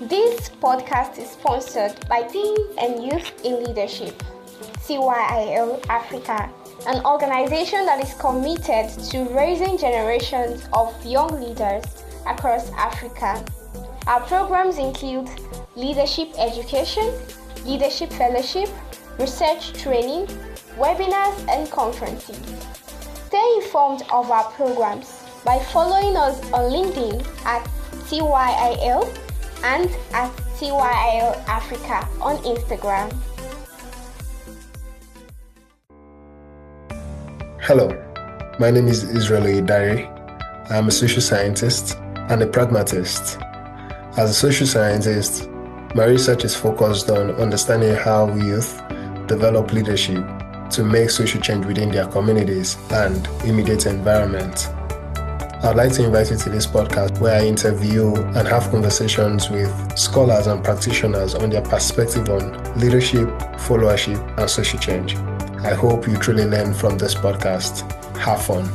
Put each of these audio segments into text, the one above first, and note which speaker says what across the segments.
Speaker 1: This podcast is sponsored by Teens and Youth in Leadership, CYIL Africa, an organization that is committed to raising generations of young leaders across Africa. Our programs include leadership education, leadership fellowship, research training, webinars, and conferences. Stay informed of our programs by following us on LinkedIn at CYIL and at CYIL Africa on Instagram.
Speaker 2: Hello, my name is Israel Idari. I'm a social scientist and a pragmatist. As a social scientist, my research is focused on understanding how youth develop leadership to make social change within their communities and immediate environment. I'd like to invite you to this podcast where I interview and have conversations with scholars and practitioners on their perspective on leadership, followership, and social change. I hope you truly learn from this podcast. Have fun.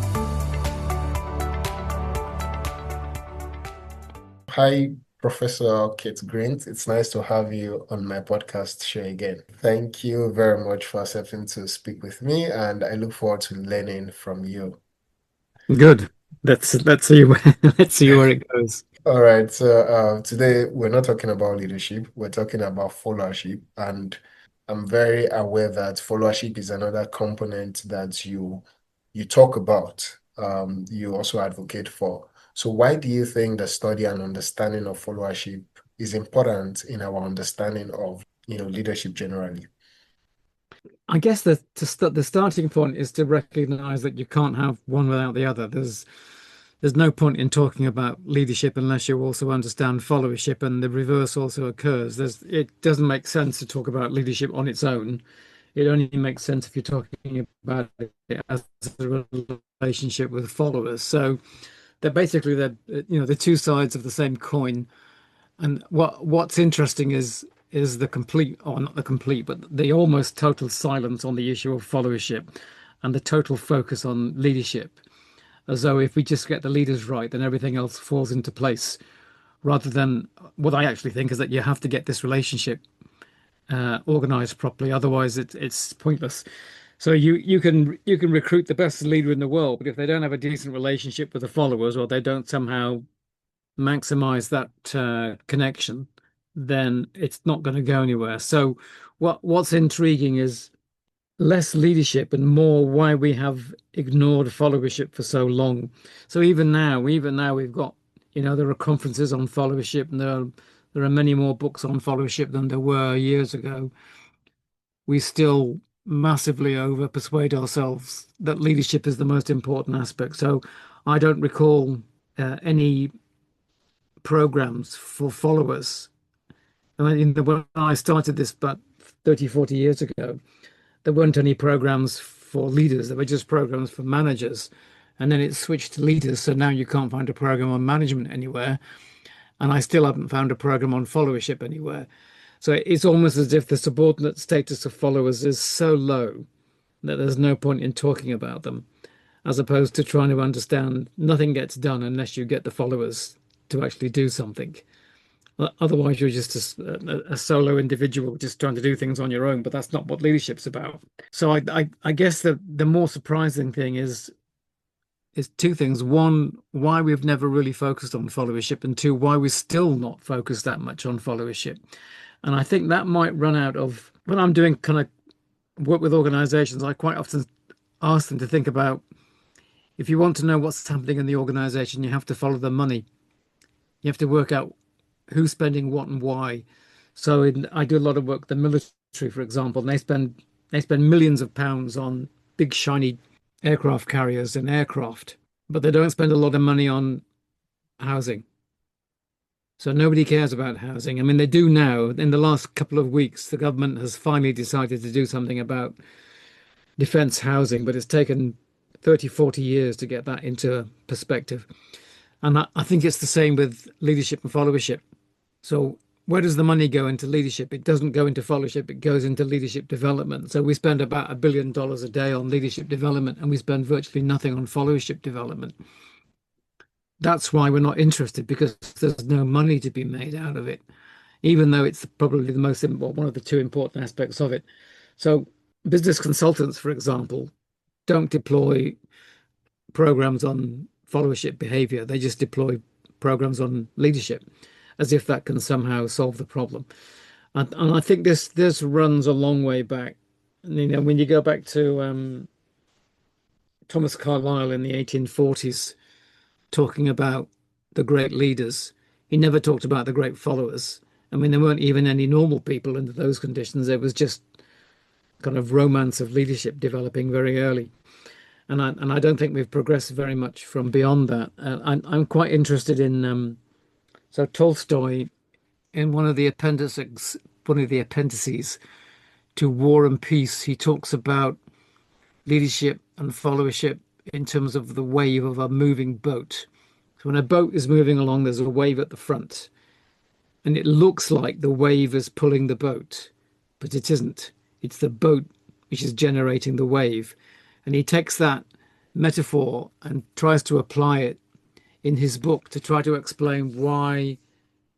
Speaker 2: Hi, Professor Keith Grint. It's nice to have you on my podcast show again. Thank you very much for accepting to speak with me, and I look forward to learning from you.
Speaker 3: Good. Let's see where it goes.
Speaker 2: All right. So today we're not talking about leadership. We're talking about followership, and I'm very aware that followership is another component that you talk about. You also advocate for. So why do you think the study and understanding of followership is important in our understanding of leadership generally?
Speaker 3: I guess the starting point is to recognize that you can't have one without the other. There's no point in talking about leadership unless you also understand followership, and the reverse also occurs. It doesn't make sense to talk about leadership on its own. It only makes sense if you're talking about it as a relationship with followers. So they're basically the two sides of the same coin. And what's interesting is the complete, or not the complete, but the almost total silence on the issue of followership and the total focus on leadership. As though if we just get the leaders right, then everything else falls into place. Rather than what I actually think is that you have to get this relationship organized properly. Otherwise, it's pointless. So you can recruit the best leader in the world, but if they don't have a decent relationship with the followers, or they don't somehow maximize that connection, then it's not going to go anywhere. So what's intriguing is less leadership and more why we have ignored followership for so long. So even now we've got, there are conferences on followership, and there are many more books on followership than there were years ago. We still massively over persuade ourselves that leadership is the most important aspect. So I don't recall any programs for followers. I mean, when I started this about 30, 40 years ago, there weren't any programs for leaders. There were just programs for managers. And then it switched to leaders. So now you can't find a program on management anywhere. And I still haven't found a program on followership anywhere. So it's almost as if the subordinate status of followers is so low that there's no point in talking about them, as opposed to trying to understand nothing gets done unless you get the followers to actually do something. Otherwise, you're just a solo individual just trying to do things on your own, but that's not what leadership's about. So I guess the more surprising thing is two things. One, why we've never really focused on followership, and two, why we're still not focused that much on followership. And I think that might run out of, when I'm doing kind of work with organizations, I quite often ask them to think about, if you want to know what's happening in the organization, you have to follow the money. You have to work out who's spending what and why. So I do a lot of work with the military, for example, and they spend millions of pounds on big shiny aircraft carriers and aircraft, but they don't spend a lot of money on housing. So nobody cares about housing. I mean, they do now. In the last couple of weeks, the government has finally decided to do something about defense housing, but it's taken 30, 40 years to get that into perspective. And I think it's the same with leadership and followership. So where does the money go into leadership? It doesn't go into followership, it goes into leadership development. So we spend about $1 billion a day on leadership development, and we spend virtually nothing on followership development. That's why we're not interested, because there's no money to be made out of it. even though it's probably the most one of the two important aspects of it. So business consultants, for example, don't deploy programs on followership behavior. They just deploy programs on leadership, as if that can somehow solve the problem. And I think this runs a long way back. You know, when you go back to Thomas Carlyle in the 1840s, talking about the great leaders, he never talked about the great followers. I mean, there weren't even any normal people under those conditions. It was just kind of romance of leadership developing very early. And I don't think we've progressed very much from beyond that. I'm quite interested in so Tolstoy, in one of the appendices to War and Peace, he talks about leadership and followership in terms of the wave of a moving boat. So when a boat is moving along, there's a wave at the front, and it looks like the wave is pulling the boat, but it isn't. It's the boat which is generating the wave. And he takes that metaphor and tries to apply it in his book to try to explain why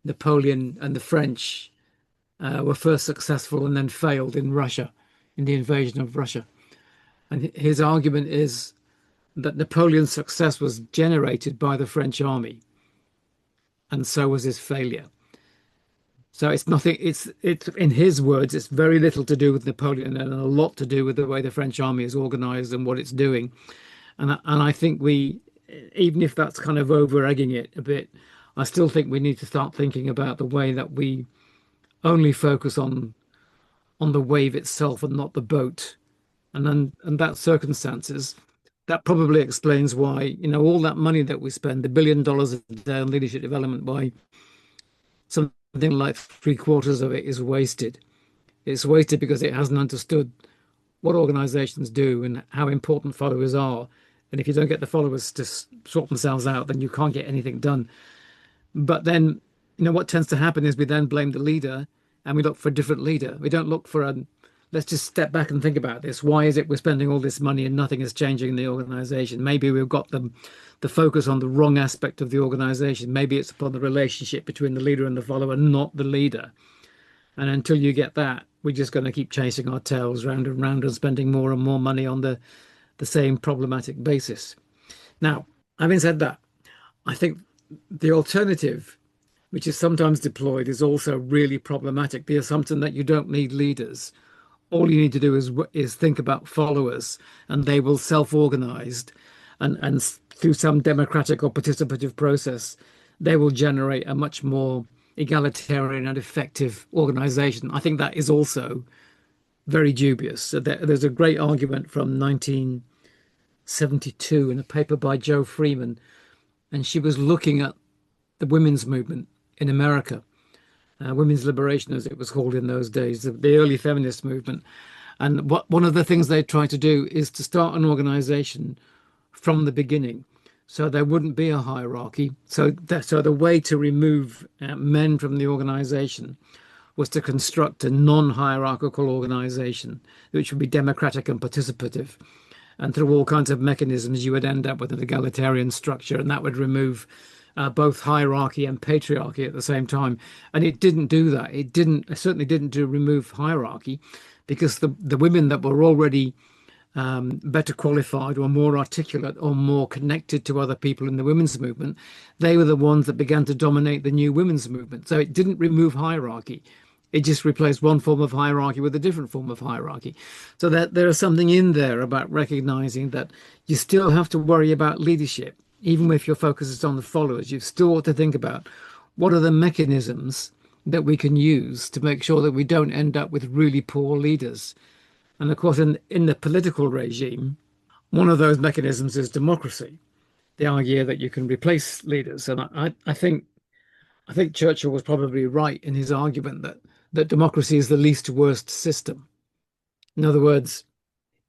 Speaker 3: Napoleon and the French were first successful and then failed in Russia, in the invasion of Russia. And his argument is that Napoleon's success was generated by the French army, and so was his failure. So it's nothing, it's in his words, it's very little to do with Napoleon and a lot to do with the way the French army is organized and what it's doing. And I think even if that's kind of over egging it a bit, I still think we need to start thinking about the way that we only focus on the wave itself and not the boat. And that circumstances, that probably explains why, you know, all that money that we spend, the $1 billion a day on leadership development, why something like 3/4 of it is wasted. It's wasted because it hasn't understood what organizations do and how important followers are. And if you don't get the followers to sort themselves out, then you can't get anything done. But then, you know, what tends to happen is we then blame the leader and we look for a different leader. We don't look for let's just step back and think about this. Why is it we're spending all this money and nothing is changing in the organization? Maybe we've got the focus on the wrong aspect of the organization. Maybe it's upon the relationship between the leader and the follower, not the leader. And until you get that, we're just going to keep chasing our tails round and round and spending more and more money on the same problematic basis. Now, having said that, I think the alternative, which is sometimes deployed, is also really problematic. The assumption that you don't need leaders. All you need to do is think about followers, and they will self-organized and through some democratic or participative process, they will generate a much more egalitarian and effective organization. I think that is also very dubious. So there's a great argument from 1972 in a paper by Jo Freeman, and she was looking at the women's movement in America. Women's liberation, as it was called in those days, the early feminist movement. And one of the things they tried to do is to start an organization from the beginning, so there wouldn't be a hierarchy. So the way to remove men from the organization was to construct a non-hierarchical organization, which would be democratic and participative. And through all kinds of mechanisms, you would end up with an egalitarian structure, and that would remove both hierarchy and patriarchy at the same time. And it didn't do that. It certainly didn't remove hierarchy, because the women that were already better qualified or more articulate or more connected to other people in the women's movement, they were the ones that began to dominate the new women's movement. So it didn't remove hierarchy. It just replaced one form of hierarchy with a different form of hierarchy. So that there is something in there about recognizing that you still have to worry about leadership. Even if your focus is on the followers, you've still got to think about what are the mechanisms that we can use to make sure that we don't end up with really poor leaders. And of course, in the political regime, one of those mechanisms is democracy, the idea that you can replace leaders. And I think Churchill was probably right in his argument that democracy is the least worst system. In other words,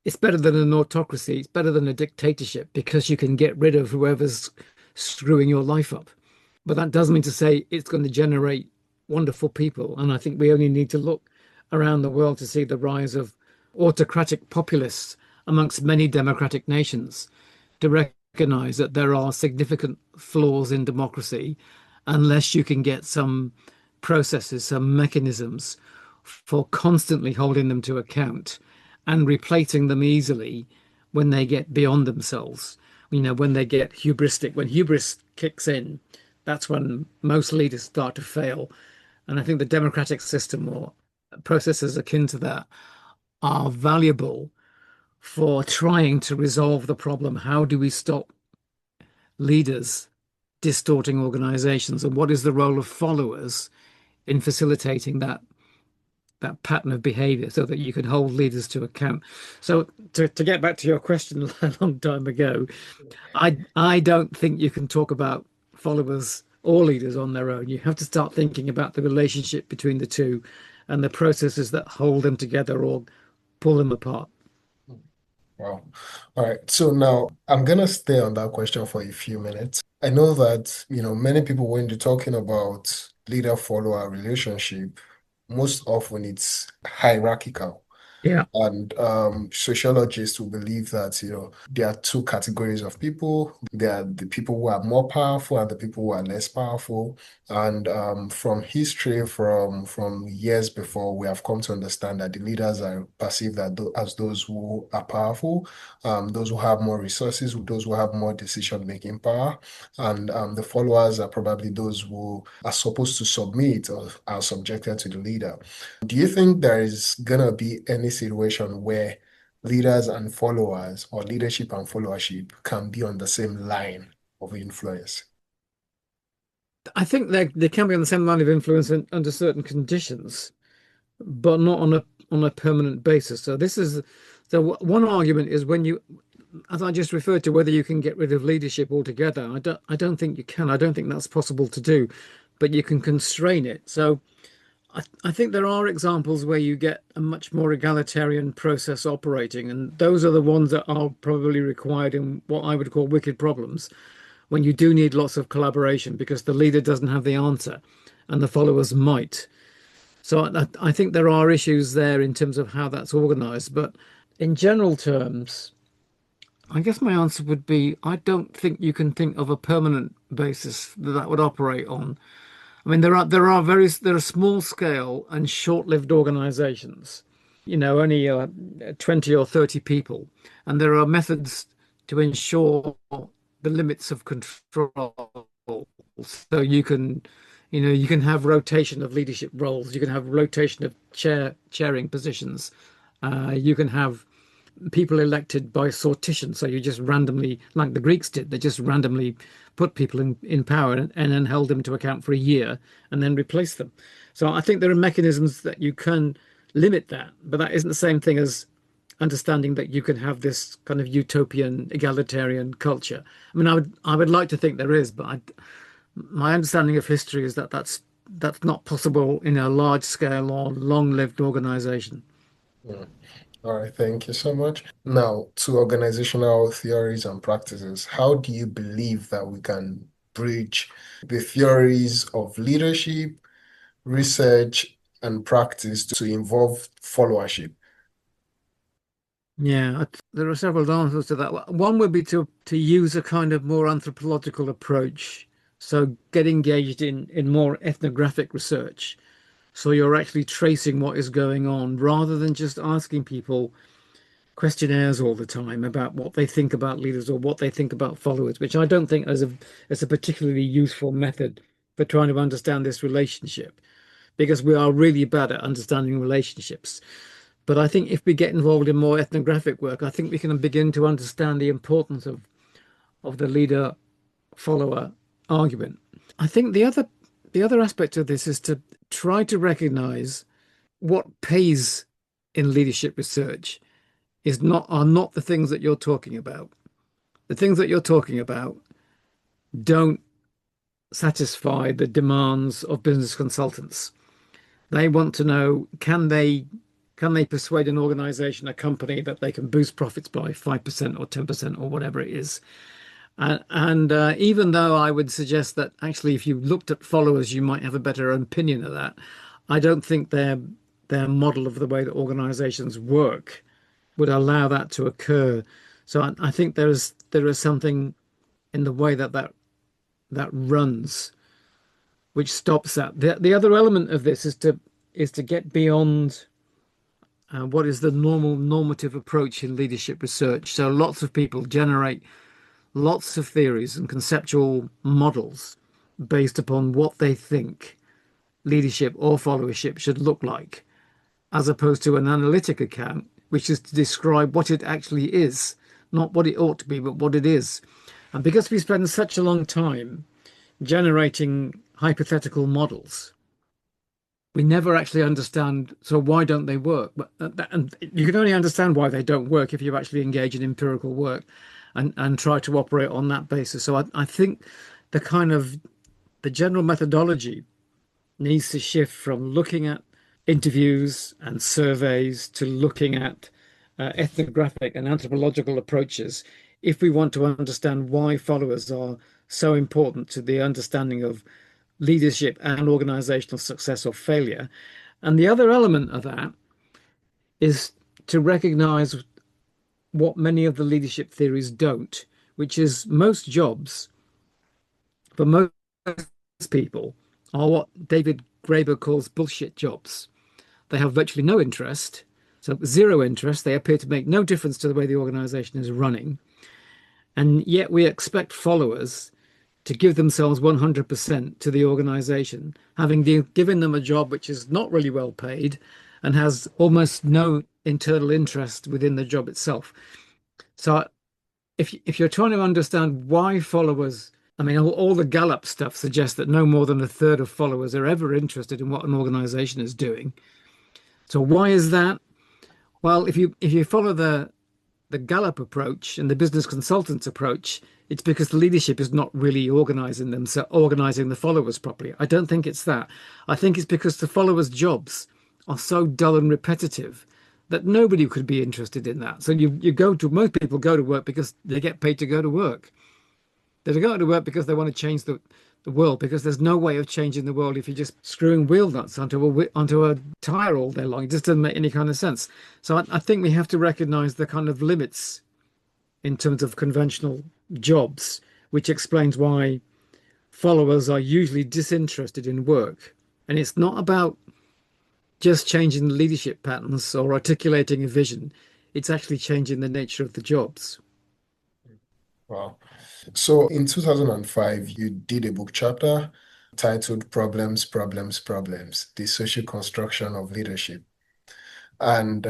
Speaker 3: it's better than an autocracy. It's better than a dictatorship, because you can get rid of whoever's screwing your life up. But that doesn't mean to say it's going to generate wonderful people. And I think we only need to look around the world to see the rise of autocratic populists amongst many democratic nations to recognize that there are significant flaws in democracy unless you can get some processes, some mechanisms for constantly holding them to account and replacing them easily when they get beyond themselves. When they get hubristic, when hubris kicks in, that's when most leaders start to fail. And I think the democratic system or processes akin to that are valuable for trying to resolve the problem. How do we stop leaders distorting organizations, and what is the role of followers in facilitating that pattern of behavior so that you can hold leaders to account? So to get back to your question a long time ago, I don't think you can talk about followers or leaders on their own. You have to start thinking about the relationship between the two and the processes that hold them together or pull them apart.
Speaker 2: Wow. All right. So now I'm gonna stay on that question for a few minutes. I know that, many people when they're talking about leader-follower relationship, most often it's hierarchical.
Speaker 3: Yeah.
Speaker 2: And sociologists will believe that, there are two categories of people. There are the people who are more powerful and the people who are less powerful. And from history, from years before, we have come to understand that the leaders are perceived as those who are powerful, those who have more resources, those who have more decision-making power. And the followers are probably those who are supposed to submit or are subjected to the leader. Do you think there is gonna be any situation where leaders and followers or leadership and followership can be on the same line of influence?
Speaker 3: I think they can be on the same line of influence under certain conditions, but not on a permanent basis. So one argument is when you, as I just referred to, whether you can get rid of leadership altogether. I don't think you can. I don't think that's possible to do, but you can constrain it. So I think there are examples where you get a much more egalitarian process operating, and those are the ones that are probably required in what I would call wicked problems, when you do need lots of collaboration because the leader doesn't have the answer and the followers might. So I think there are issues there in terms of how that's organized. But in general terms, I guess my answer would be I don't think you can think of a permanent basis that would operate on. I mean, there are small scale and short-lived organizations, only 20 or 30 people, and there are methods to ensure the limits of control. So you can have rotation of leadership roles, you can have rotation of chairing positions, you can have people elected by sortition. So you just randomly, like the Greeks did, they just randomly put people in power and then held them to account for a year and then replaced them. So I think there are mechanisms that you can limit that, but that isn't the same thing as understanding that you can have this kind of utopian egalitarian culture. I mean, I would like to think there is, but my understanding of history is that that's not possible in a large scale or long-lived organization.
Speaker 2: Mm. All right, thank you so much. Now, to organizational theories and practices, how do you believe that we can bridge the theories of leadership, research, and practice to involve followership?
Speaker 3: Yeah, there are several answers to that. One would be to use a kind of more anthropological approach. So get engaged in more ethnographic research. So you're actually tracing what is going on rather than just asking people questionnaires all the time about what they think about leaders or what they think about followers, which I don't think is a particularly useful method for trying to understand this relationship, because we are really bad at understanding relationships. But I think if we get involved in more ethnographic work, I think we can begin to understand the importance of the leader follower argument. I think the other aspect of this is to try to recognize what pays in leadership research are not the things that you're talking about. The things that you're talking about don't satisfy the demands of business consultants. They want to know, can they persuade an organization, a company, that they can boost profits by 5% or 10% or whatever it is. And even though I would suggest that actually, if you looked at followers, you might have a better opinion of that, I don't think their model of the way that organizations work would allow that to occur. So I think there is something in the way that runs which stops that. The other element of this is to get beyond what is the normative approach in leadership research. So lots of people generate lots of theories and conceptual models based upon what they think leadership or followership should look like, as opposed to an analytic account, which is to describe what it actually is, not what it ought to be, but what it is. And because we spend such a long time generating hypothetical models, we never actually understand, so why don't they work? But and you can only understand why they don't work if you actually engage in empirical work and try to operate on that basis. So I think the general methodology needs to shift from looking at interviews and surveys to looking at ethnographic and anthropological approaches if we want to understand why followers are so important to the understanding of leadership and organizational success or failure. And the other element of that is to recognize what many of the leadership theories don't, which is most jobs for most people are what David Graeber calls bullshit jobs. They have virtually no interest. So zero interest. They appear to make no difference to the way the organization is running. And yet we expect followers to give themselves 100% to the organization, having given them a job which is not really well paid and has almost no internal interest within the job itself. So if you're trying to understand why followers, I mean, all the Gallup stuff suggests that no more than a third of followers are ever interested in what an organization is doing. So why is that? Well, if you follow the Gallup approach and the business consultants approach, it's because the leadership is not really organizing the followers properly. I don't think it's that. I think it's because the followers' jobs are so dull and repetitive that nobody could be interested in that. So most people go to work because they get paid to go to work. They go to work because they want to change the world, because there's no way of changing the world if you're just screwing wheel nuts onto a tire all day long. It just doesn't make any kind of sense. So I think we have to recognize the kind of limits in terms of conventional jobs, which explains why followers are usually disinterested in work. And it's not about just changing the leadership patterns or articulating a vision. It's actually changing the nature of the jobs.
Speaker 2: Wow. So in 2005, you did a book chapter titled Problems, Problems, Problems, The Social Construction of Leadership. And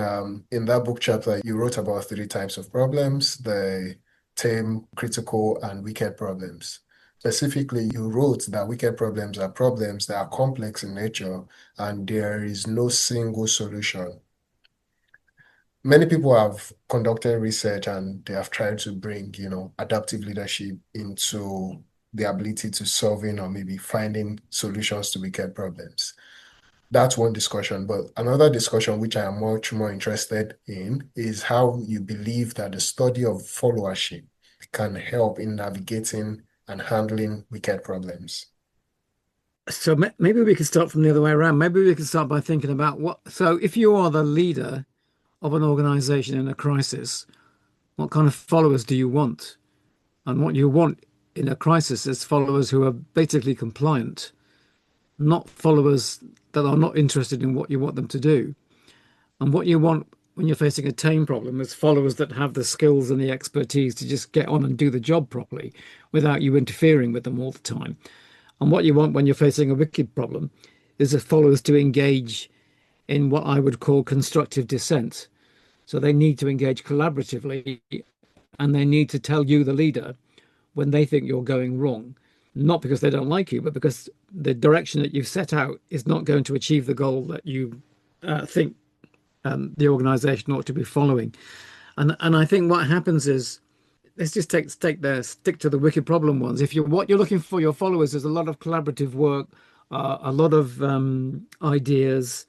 Speaker 2: in that book chapter, you wrote about 3 types of problems: the tame, critical, and wicked problems. Specifically, you wrote that wicked problems are problems that are complex in nature and there is no single solution. Many people have conducted research and they have tried to bring, adaptive leadership into the ability to solving or maybe finding solutions to wicked problems. That's one discussion. But another discussion, which I am much more interested in, is how you believe that the study of followership can help in navigating and handling wicked problems.
Speaker 3: So maybe we could start from the other way around. Maybe we could start by thinking about so if you are the leader of an organization in a crisis, what kind of followers do you want? And what you want in a crisis is followers who are basically compliant, not followers that are not interested in what you want them to do. And what you want when you're facing a tame problem is followers that have the skills and the expertise to just get on and do the job properly without you interfering with them all the time. And what you want when you're facing a wicked problem is the followers to engage in what I would call constructive dissent. So they need to engage collaboratively and they need to tell you, the leader, when they think you're going wrong, not because they don't like you, but because the direction that you've set out is not going to achieve the goal that you think the organization ought to be following. And I think what happens is, let's just stick to the wicked problem ones. What you're looking for your followers is a lot of collaborative work, a lot of ideas,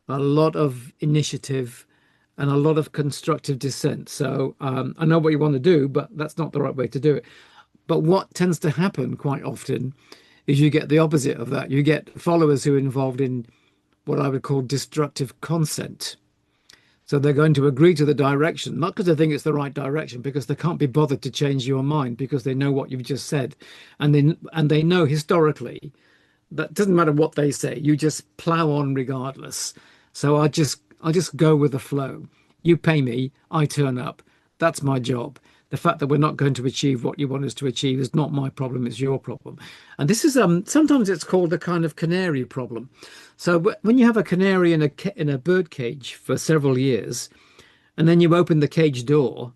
Speaker 3: a lot of initiative, and a lot of constructive dissent. So I know what you want to do, but that's not the right way to do it. But what tends to happen quite often is you get the opposite of that. You get followers who are involved in what I would call destructive consent. So they're going to agree to the direction, not because they think it's the right direction, because they can't be bothered to change your mind because they know what you've just said. And they know historically that doesn't matter what they say, you just plow on regardless. So I just go with the flow. You pay me, I turn up. That's my job. The fact that we're not going to achieve what you want us to achieve is not my problem, it's your problem. And this is sometimes it's called a kind of canary problem. So when you have a canary in a bird cage for several years, and then you open the cage door,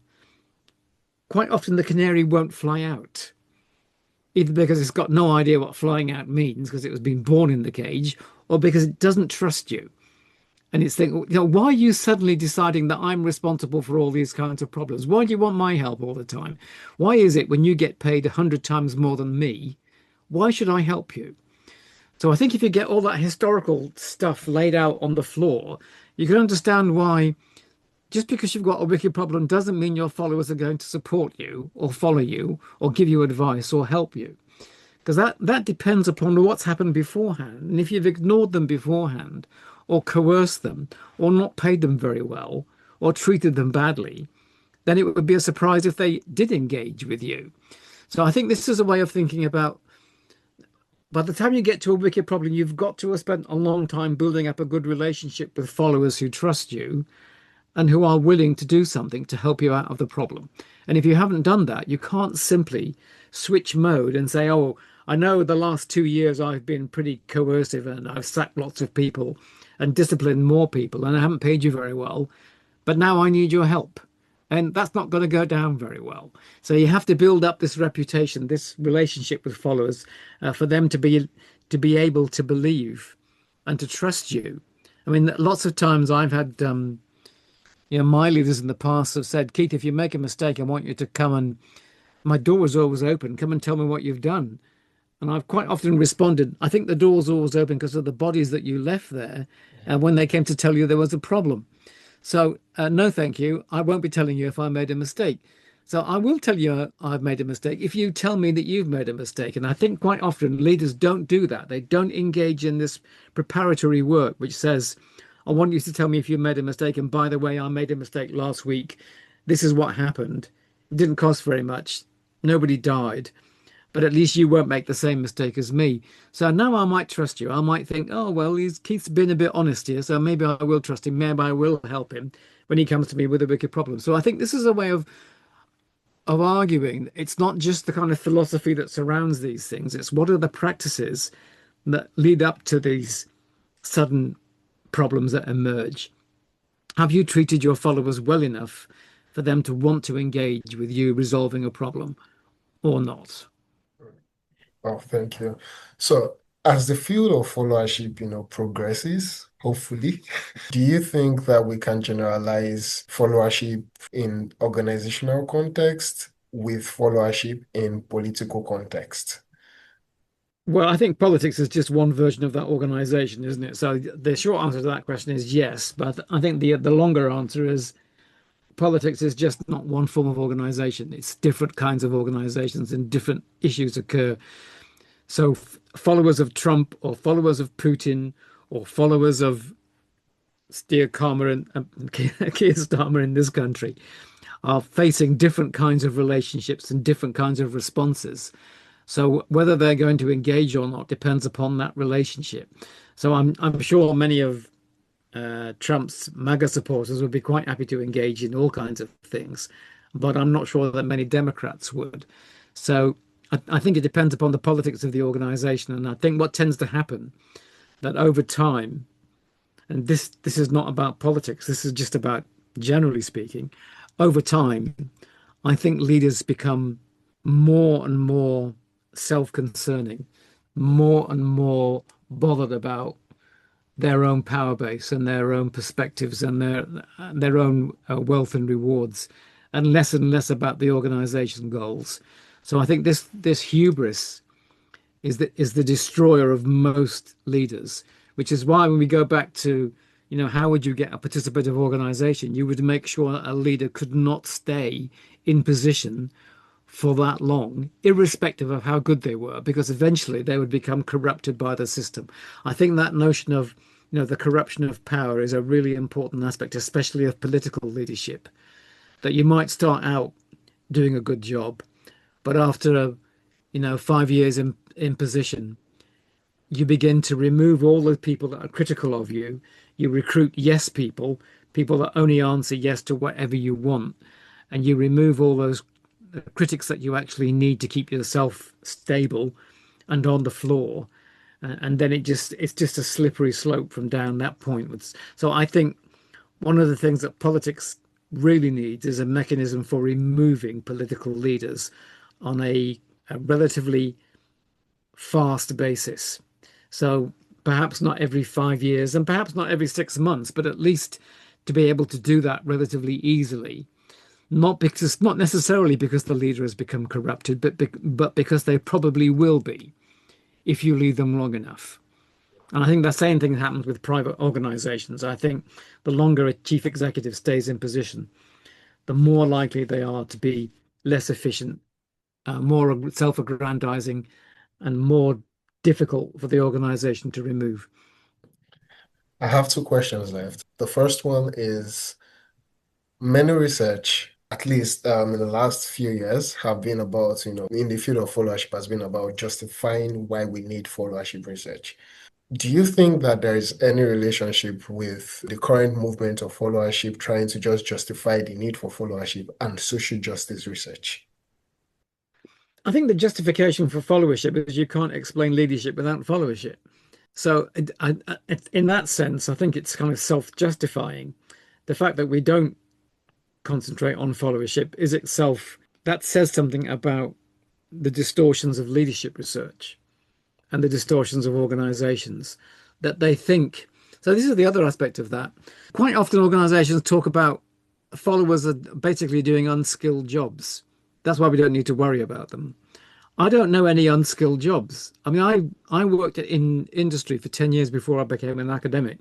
Speaker 3: quite often the canary won't fly out, either because it's got no idea what flying out means because it was being born in the cage, or because it doesn't trust you. And it's thinking, why are you suddenly deciding that I'm responsible for all these kinds of problems? Why do you want my help all the time? Why is it when you get paid 100 times more than me, why should I help you? So I think if you get all that historical stuff laid out on the floor, you can understand why just because you've got a wicked problem doesn't mean your followers are going to support you or follow you or give you advice or help you. Because that depends upon what's happened beforehand. And if you've ignored them beforehand, or coerced them, or not paid them very well, or treated them badly, then it would be a surprise if they did engage with you. So I think this is a way of thinking about, by the time you get to a wicked problem, you've got to have spent a long time building up a good relationship with followers who trust you and who are willing to do something to help you out of the problem. And if you haven't done that, you can't simply switch mode and say, oh, I know the last 2 years I've been pretty coercive and I've sacked lots of people and disciplined more people and I haven't paid you very well, but now I need your help. And that's not going to go down very well. So you have to build up this reputation, this relationship with followers, for them to be able to believe and to trust you. I mean, lots of times I've had, my leaders in the past have said, Keith, if you make a mistake, I want you to come and my door is always open. Come and tell me what you've done. And I've quite often responded, I think the door's always open because of the bodies that you left there when they came to tell you there was a problem. So no, thank you. I won't be telling you if I made a mistake. So I will tell you I've made a mistake if you tell me that you've made a mistake. And I think quite often leaders don't do that. They don't engage in this preparatory work, which says, I want you to tell me if you made a mistake. And by the way, I made a mistake last week. This is what happened. It didn't cost very much. Nobody died. But at least you won't make the same mistake as me. So now I might trust you. I might think, oh, well, Keith's been a bit honest here, so maybe I will trust him. Maybe I will help him when he comes to me with a wicked problem. So I think this is a way of arguing. It's not just the kind of philosophy that surrounds these things. It's what are the practices that lead up to these sudden problems that emerge. Have you treated your followers well enough for them to want to engage with you resolving a problem or not?
Speaker 2: Oh, thank you. So, as the field of followership, progresses, hopefully, do you think that we can generalize followership in organizational context with followership in political context?
Speaker 3: Well, I think politics is just one version of that organization, isn't it? So the short answer to that question is yes, but I think the longer answer is politics is just not one form of organization. It's different kinds of organizations and different issues occur. So followers of Trump or followers of Putin or followers of Keir Starmer in this country are facing different kinds of relationships and different kinds of responses. So whether they're going to engage or not depends upon that relationship. So I'm sure many of Trump's MAGA supporters would be quite happy to engage in all kinds of things, but I'm not sure that many Democrats would. So I think it depends upon the politics of the organization. And I think what tends to happen that over time, and this is not about politics, this is just about generally speaking, over time, I think leaders become more and more self-concerning, more and more bothered about their own power base and their own perspectives and their own wealth and rewards, and less about the organization goals. So I think this hubris is the destroyer of most leaders, which is why when we go back to, how would you get a participative organization? You would make sure a leader could not stay in position for that long, irrespective of how good they were, because eventually they would become corrupted by the system. I think that notion of, the corruption of power is a really important aspect, especially of political leadership, that you might start out doing a good job, but after 5 years in position, you begin to remove all the people that are critical of you. You recruit yes people, people that only answer yes to whatever you want, and you remove all those critics that you actually need to keep yourself stable and on the floor. And then it's just a slippery slope from down that point. So I think one of the things that politics really needs is a mechanism for removing political leaders on a relatively fast basis. So perhaps not every 5 years and perhaps not every 6 months, but at least to be able to do that relatively easily. Not necessarily because the leader has become corrupted, but because they probably will be if you leave them long enough. And I think the same thing happens with private organizations. I think the longer a chief executive stays in position, the more likely they are to be less efficient, more self-aggrandizing, and more difficult for the organization to remove.
Speaker 2: I have two questions left. The first one is many research, at least in the last few years, have been about, in the field of followership has been about justifying why we need followership research. Do you think that there is any relationship with the current movement of followership trying to just justify the need for followership and social justice research?
Speaker 3: I think the justification for followership is you can't explain leadership without followership. So in that sense, I think it's kind of self-justifying. The fact that we don't concentrate on followership is itself, that says something about the distortions of leadership research and the distortions of organizations that they think. So this is the other aspect of that. Quite often organizations talk about followers are basically doing unskilled jobs. That's why we don't need to worry about them. I don't know any unskilled jobs. I mean, I worked in industry for 10 years before I became an academic.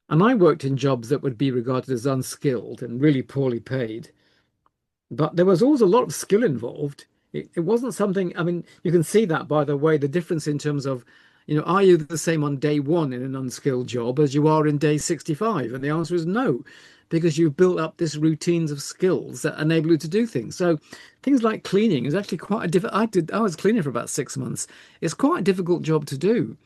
Speaker 3: And I worked in jobs that would be regarded as unskilled and really poorly paid. But there was always a lot of skill involved. It wasn't something, I mean, you can see that by the way, the difference in terms of, are you the same on day one in an unskilled job as you are in day 65? And the answer is no, because you've built up this routines of skills that enable you to do things. So things like cleaning is actually quite a difficult, I was cleaning for about 6 months. It's quite a difficult job to do.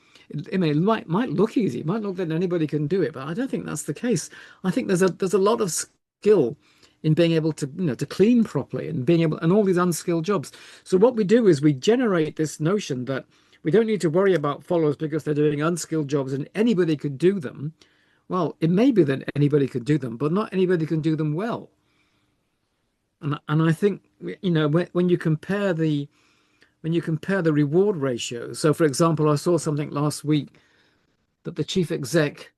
Speaker 3: I mean, it might look easy. It might look that anybody can do it, but I don't think that's the case. I think there's a lot of skill in being able to, to clean properly and being able, and all these unskilled jobs. So what we do is we generate this notion that we don't need to worry about followers because they're doing unskilled jobs and anybody could do them. Well, it may be that anybody could do them, but not anybody can do them well. And I think, when you compare the reward ratios. So, for example, I saw something last week that the chief exec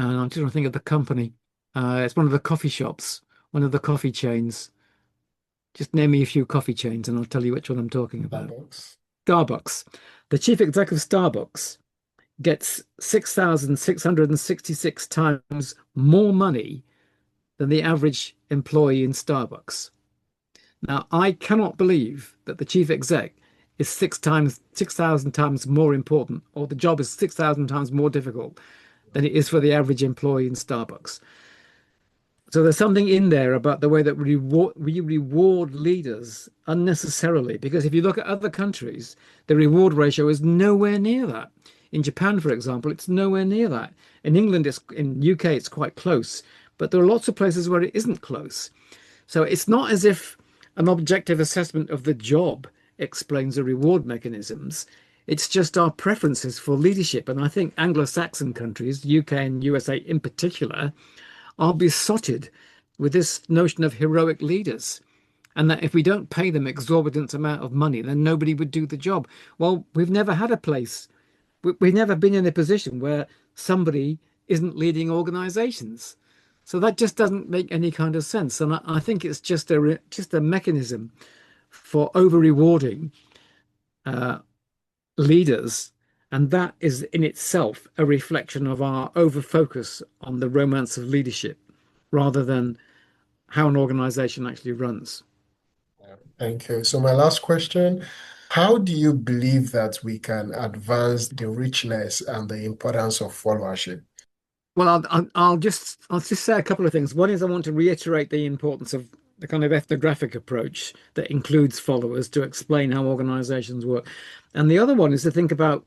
Speaker 3: I'm trying to think of the company. It's one of the coffee shops, one of the coffee chains. Just name me a few coffee chains and I'll tell you which one I'm talking about. Starbucks. The chief exec of Starbucks gets 6,666 times more money than the average employee in Starbucks. Now, I cannot believe that the chief exec is 6,000 times more important, or the job is 6,000 times more difficult than it is for the average employee in Starbucks. So there's something in there about the way that we reward leaders unnecessarily, because if you look at other countries, the reward ratio is nowhere near that. In Japan, for example, it's nowhere near that. In England, in UK, it's quite close, but there are lots of places where it isn't close. So it's not as if an objective assessment of the job explains the reward mechanisms. It's just our preferences for leadership. And I think Anglo-Saxon countries, UK and USA in particular, are besotted with this notion of heroic leaders. And that if we don't pay them exorbitant amount of money, then nobody would do the job. Well, we've never had a place, we've never been in a position where somebody isn't leading organizations. So that just doesn't make any kind of sense. And I think it's just a mechanism for over-rewarding leaders. And that is in itself a reflection of our over-focus on the romance of leadership rather than how an organization actually runs.
Speaker 2: Thank you. So my last question, how do you believe that we can advance the richness and the importance of followership?
Speaker 3: Well, I'll just say a couple of things. One is I want to reiterate the importance of the kind of ethnographic approach that includes followers to explain how organizations work. And the other one is to think about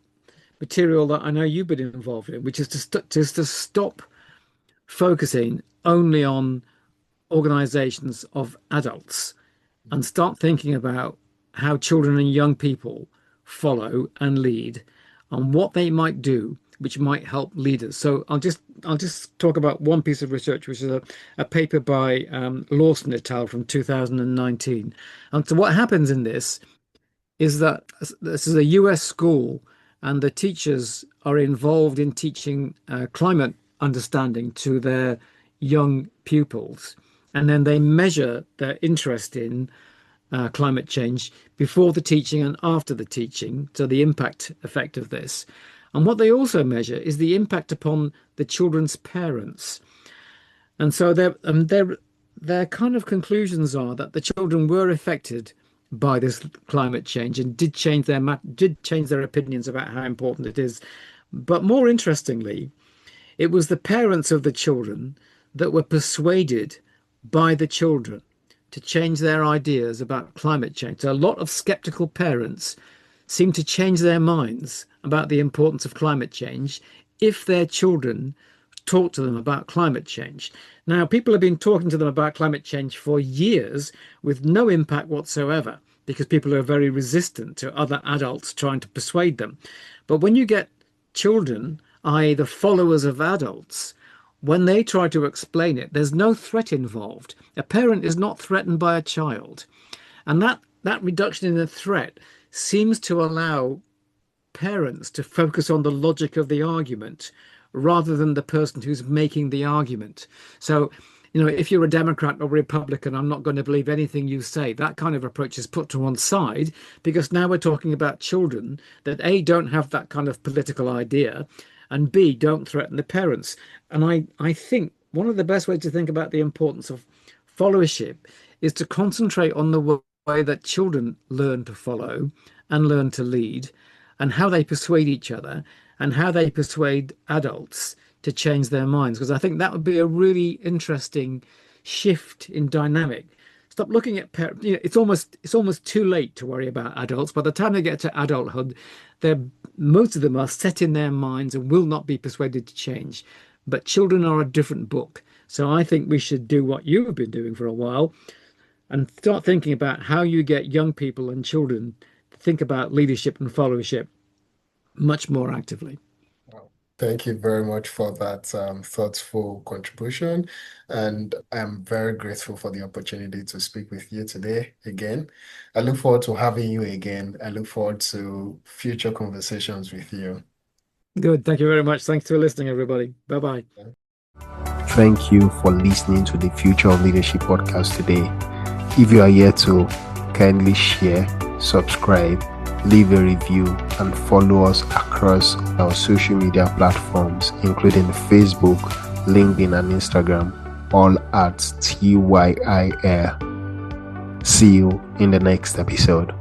Speaker 3: material that I know you've been involved in, which is to stop focusing only on organizations of adults and start thinking about how children and young people follow and lead and what they might do which might help leaders. So I'll just talk about one piece of research, which is a paper by Lawson et al. From 2019. And so what happens in this is that this is a US school, and the teachers are involved in teaching climate understanding to their young pupils. And then they measure their interest in climate change before the teaching and after the teaching, so the impact effect of this. And what they also measure is the impact upon the children's parents. And so their kind of conclusions are that the children were affected by this climate change and did change their opinions about how important it is. But more interestingly, it was the parents of the children that were persuaded by the children to change their ideas about climate change. So a lot of skeptical parents seem to change their minds about the importance of climate change if their children talk to them about climate change. Now, people have been talking to them about climate change for years with no impact whatsoever, because people are very resistant to other adults trying to persuade them. But when you get children, i.e. the followers of adults, when they try to explain it, there's no threat involved. A parent is not threatened by a child. And that reduction in the threat seems to allow parents to focus on the logic of the argument rather than the person who's making the argument. So, if you're a Democrat or Republican, I'm not going to believe anything you say. That kind of approach is put to one side, because now we're talking about children that A, don't have that kind of political idea, and B, don't threaten the parents. And I think one of the best ways to think about the importance of followership is to concentrate on the way that children learn to follow and learn to lead, and how they persuade each other and how they persuade adults to change their minds. Because I think that would be a really interesting shift in dynamic. Stop looking at parents. It's almost too late to worry about adults. By the time they get to adulthood, most of them are set in their minds and will not be persuaded to change. But children are a different book. So I think we should do what you have been doing for a while and start thinking about how you get young people and children to think about leadership and followership much more actively.
Speaker 2: Thank you very much for that thoughtful contribution. And I'm very grateful for the opportunity to speak with you today again. I look forward to having you again. I look forward to future conversations with you.
Speaker 3: Good. Thank you very much. Thanks for listening, everybody. Bye-bye.
Speaker 2: Thank you for listening to the Future of Leadership podcast today. If you are here to kindly share, subscribe, leave a review, and follow us across our social media platforms, including Facebook, LinkedIn, and Instagram, all at TYIL. See you in the next episode.